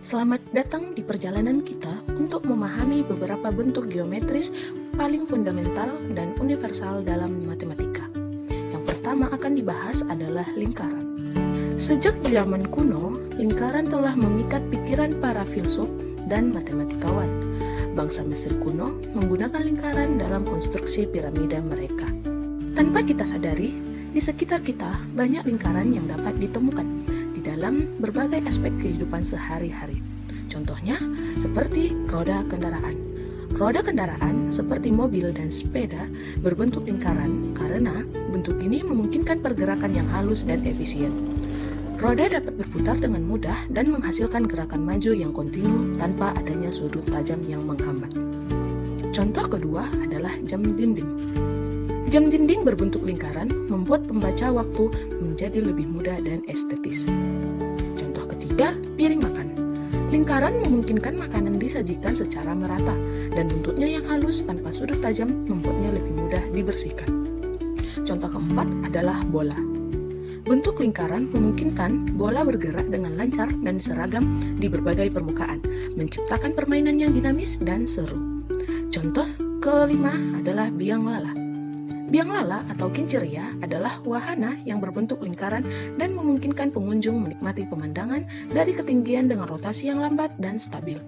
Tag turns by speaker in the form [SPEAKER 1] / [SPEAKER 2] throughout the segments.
[SPEAKER 1] Selamat datang di perjalanan kita untuk memahami beberapa bentuk geometris paling fundamental dan universal dalam matematika. Yang pertama akan dibahas adalah lingkaran. Sejak zaman kuno, lingkaran telah memikat pikiran para filsuf dan matematikawan. Bangsa Mesir kuno menggunakan lingkaran dalam konstruksi piramida mereka. Tanpa kita sadari, di sekitar kita banyak lingkaran yang dapat ditemukan dalam berbagai aspek kehidupan sehari-hari. Contohnya, seperti roda kendaraan. Roda kendaraan, seperti mobil dan sepeda, berbentuk lingkaran karena bentuk ini memungkinkan pergerakan yang halus dan efisien. Roda dapat berputar dengan mudah dan menghasilkan gerakan maju yang kontinu tanpa adanya sudut tajam yang menghambat. Contoh kedua adalah jam dinding. Jam dinding berbentuk lingkaran membuat pembaca waktu menjadi lebih mudah dan estetis. Contoh ketiga, piring makan. Lingkaran memungkinkan makanan disajikan secara merata dan bentuknya yang halus tanpa sudut tajam membuatnya lebih mudah dibersihkan. Contoh keempat adalah bola. Bentuk lingkaran memungkinkan bola bergerak dengan lancar dan seragam di berbagai permukaan, menciptakan permainan yang dinamis dan seru. Contoh kelima adalah biang lala. Biang lala atau kincirya adalah wahana yang berbentuk lingkaran dan memungkinkan pengunjung menikmati pemandangan dari ketinggian dengan rotasi yang lambat dan stabil.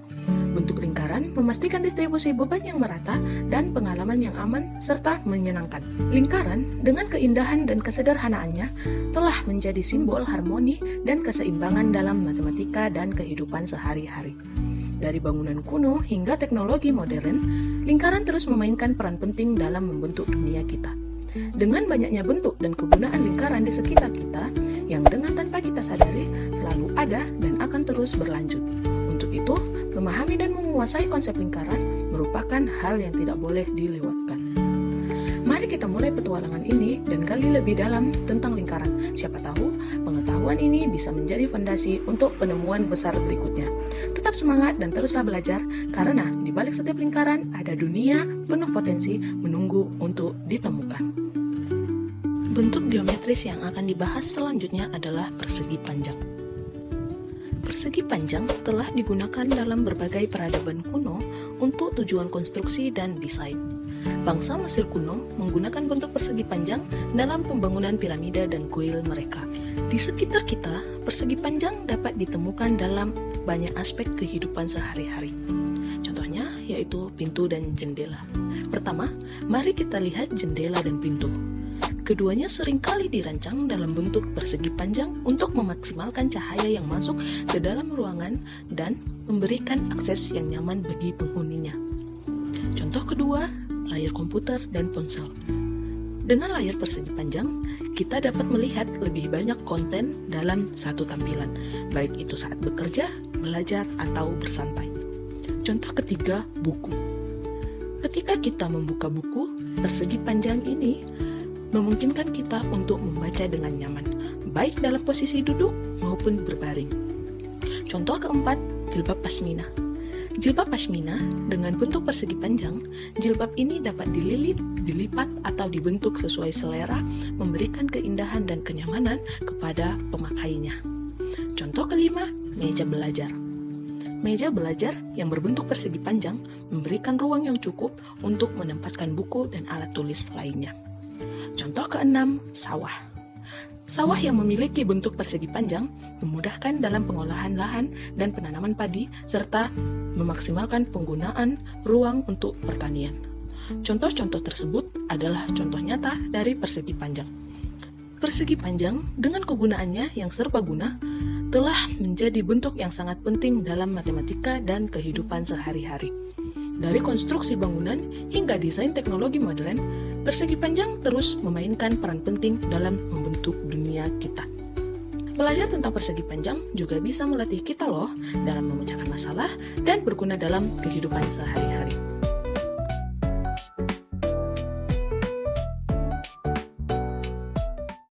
[SPEAKER 1] Bentuk lingkaran memastikan distribusi beban yang merata dan pengalaman yang aman serta menyenangkan. Lingkaran dengan keindahan dan kesederhanaannya telah menjadi simbol harmoni dan keseimbangan dalam matematika dan kehidupan sehari-hari. Dari bangunan kuno hingga teknologi modern, lingkaran terus memainkan peran penting dalam membentuk dunia kita. Dengan banyaknya bentuk dan kegunaan lingkaran di sekitar kita, yang dengan tanpa kita sadari selalu ada dan akan terus berlanjut. Untuk itu, memahami dan menguasai konsep lingkaran merupakan hal yang tidak boleh dilewatkan. Mari kita mulai petualangan ini dan gali lebih dalam tentang lingkaran. Siapa tahu pengetahuan ini bisa menjadi fondasi untuk penemuan besar berikutnya. Tetap semangat dan teruslah belajar, karena di balik setiap lingkaran ada dunia penuh potensi menunggu untuk ditemukan. Bentuk geometris yang akan dibahas selanjutnya adalah persegi panjang. Persegi panjang telah digunakan dalam berbagai peradaban kuno untuk tujuan konstruksi dan desain. Bangsa Mesir kuno menggunakan bentuk persegi panjang dalam pembangunan piramida dan kuil mereka. Di sekitar kita, persegi panjang dapat ditemukan dalam banyak aspek kehidupan sehari-hari. Contohnya yaitu pintu dan jendela. Pertama, mari kita lihat jendela dan pintu. Keduanya seringkali dirancang dalam bentuk persegi panjang untuk memaksimalkan cahaya yang masuk ke dalam ruangan dan memberikan akses yang nyaman bagi penghuninya. Contoh kedua, layar komputer dan ponsel. Dengan layar persegi panjang, kita dapat melihat lebih banyak konten dalam satu tampilan, baik itu saat bekerja, belajar, atau bersantai. Contoh ketiga, buku. Ketika kita membuka buku, persegi panjang ini memungkinkan kita untuk membaca dengan nyaman, baik dalam posisi duduk maupun berbaring. Contoh keempat, jilbab pasmina. Jilbab pasmina dengan bentuk persegi panjang, jilbab ini dapat dililit, dilipat, atau dibentuk sesuai selera, memberikan keindahan dan kenyamanan kepada pemakainya. Contoh kelima, meja belajar. Meja belajar yang berbentuk persegi panjang memberikan ruang yang cukup untuk menempatkan buku dan alat tulis lainnya. Contoh keenam, sawah. Sawah yang memiliki bentuk persegi panjang memudahkan dalam pengolahan lahan dan penanaman padi serta memaksimalkan penggunaan ruang untuk pertanian. Contoh-contoh tersebut adalah contoh nyata dari persegi panjang. Persegi panjang dengan kegunaannya yang serbaguna telah menjadi bentuk yang sangat penting dalam matematika dan kehidupan sehari-hari. Dari konstruksi bangunan hingga desain teknologi modern, persegi panjang terus memainkan peran penting dalam membentuk dunia kita. Belajar tentang persegi panjang juga bisa melatih kita loh dalam memecahkan masalah dan berguna dalam kehidupan sehari-hari.